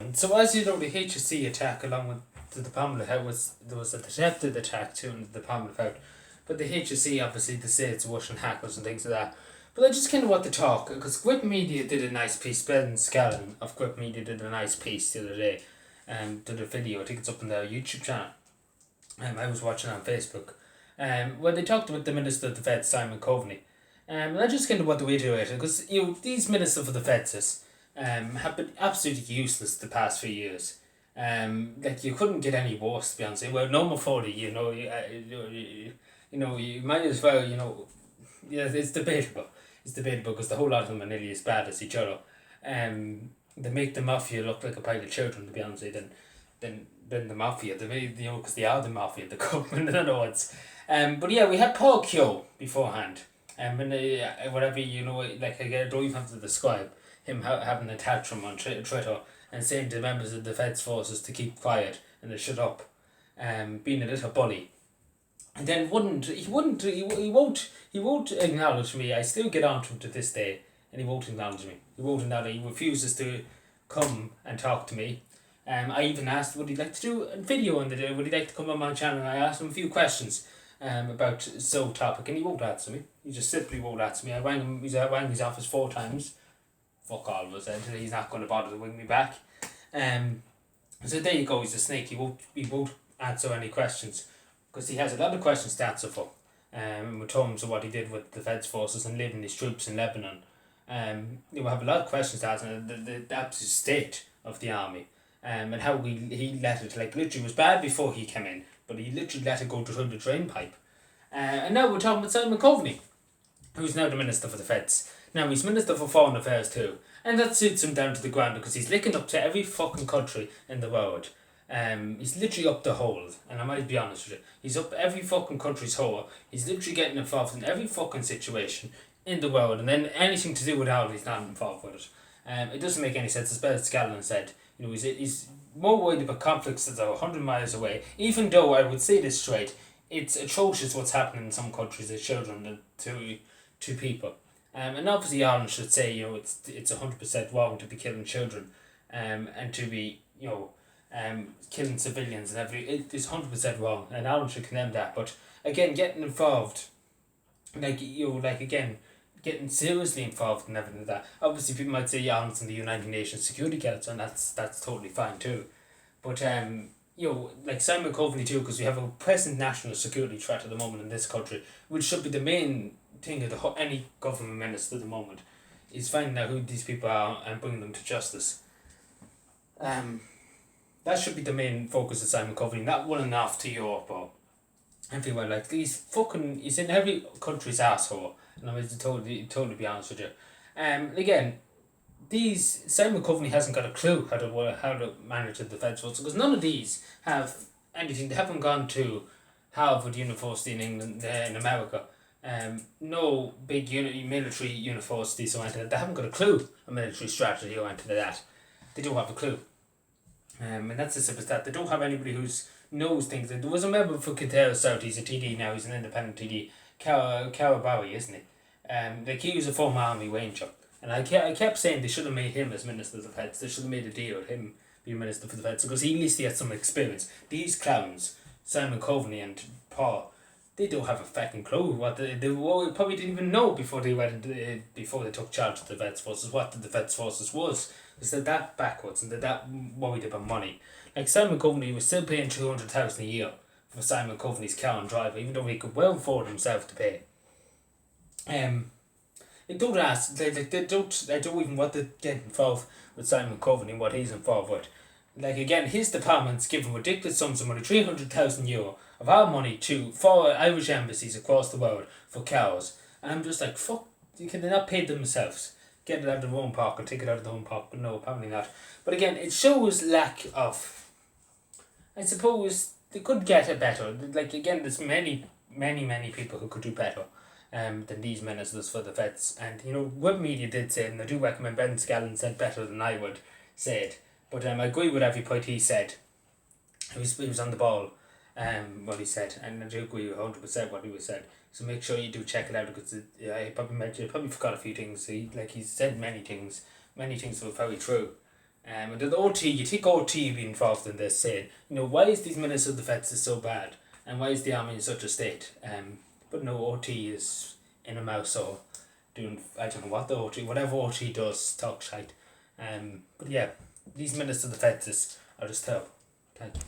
So as you know, the HSC attack along with the Pamela House there was a attempted attack too the Pamela House, but the HSC obviously they say it's Russian hackers and things like that. But I just kind of want to talk because Grip Media did a nice piece. Ben Scallon of Grip Media did a nice piece the other day, did a video. I think it's up on their YouTube channel. I was watching on Facebook. Where they talked about the Minister of Defence Simon Coveney. And I just kind of want to reiterate it because these ministers for defences have been absolutely useless the past few years. Like you couldn't get any worse, to be honest. Well, number 40, you might as well, yeah, it's debatable. It's debatable because the whole lot of them are nearly as bad as each other. They make the mafia look like a pile of children, to be honest. Than the mafia. They made, because they are the mafia, the government, in other words. But yeah, we had Paul Keogh beforehand. And whatever, like I don't even have to describe him having a tantrum on Twitter and saying to members of the defence forces to keep quiet and to shut up, being a little bully. And then he won't acknowledge me. I still get on to him to this day, and he won't acknowledge me. He won't acknowledge. He refuses to come and talk to me. I even asked would he like to do a video on the day. Would he like to come on my channel? And I asked him a few questions about so topic, and he won't answer me. He just simply won't answer me. I rang him. I rang his office 4 times. Fuck all was said. He's not going to bother to ring me back. So there you go. He's a snake. He won't answer any questions because he has a lot of questions to answer for. In terms of what he did with the Defence Forces and leading his troops in Lebanon. You will have a lot of questions to answer. The absolute state of the army. And how he let it, like, literally was bad before he came in, but he literally let it go through the drain pipe. And now we're talking about Simon Coveney, who's now the Minister for Defence. Now he's Minister for Foreign Affairs too, and that suits him down to the ground because he's licking up to every fucking country in the world. He's literally up the hole, and I might be honest with you, he's up every fucking country's hole. He's literally getting involved in every fucking situation in the world, and then anything to do with Ireland, he's not involved with it. It doesn't make any sense, as Ben Scallon said. He's more worried about conflicts that are 100 miles away, even though I would say this straight, it's atrocious what's happening in some countries with children to people. And obviously Ireland should say, it's 100% wrong to be killing children, and to be, killing civilians and it is 100% wrong, and Ireland should condemn that. But again, getting involved, getting seriously involved in everything like that. Obviously, people might say Ireland's in the United Nations Security Council, and that's totally fine too. But like Simon Coveney too, because we have a present national security threat at the moment in this country, which should be the main thing of any government minister at the moment, is finding out who these people are and bringing them to justice. That should be the main focus of Simon Coveney, not running off to Europe or everywhere. Like, he's in every country's asshole. And I'm going to totally be honest with you. Again, Simon Coveney hasn't got a clue how to manage the defence force, because none of these have anything. They haven't gone to Harvard University in England, in America. No big military universities or anything. They haven't got a clue a military strategy or anything like that. They don't have a clue. And that's as simple as that. They don't have anybody who knows things. There was a member for Kildare South. He's a TD now. He's an independent TD. Cara Barry, isn't he? He was a former army ranger, and I kept saying they should have made him as Minister of Defence. They should have made a deal with him being Minister for Defence, because at least he had some experience. These clowns, Simon Coveney and Paul, they don't have a fucking clue what they probably didn't even know before they took charge of the Defence Forces what the Defence Forces was. They're that backwards and they're that worried about money. Like Simon Coveney was still paying 200,000 a year for Simon Coveney's car and driver, even though he could well afford himself to pay. They don't ask. They don't. I don't even want to get involved with Simon Coveney and what he's involved with. Like, again, his department's given ridiculous sums of money, €300,000 of our money to 4 Irish embassies across the world for cows, and I'm just like, fuck. Can they not pay themselves? Get it out of their own pocket, take it out of their own pocket? No, apparently not. But again, it shows lack of. I suppose they could get it better. Like, again, there's many people who could do better than these ministers for the vets. And, Web Media did say it, and I do recommend Ben Scallon said better than I would say it. But I agree with every point he said. He was on the ball, what he said, and I do agree with 100% what he was said. So make sure you do check it out, because I probably forgot a few things. He said many things were very true. And the OT, you think OT be involved in this, saying, why is these Minister of Defence is so bad, and why is the army in such a state? But no, OT is in a mouse, so doing, I don't know what the OT, whatever OT does, talk shite. But yeah, these Minister of Defence are just terrible. Thank you.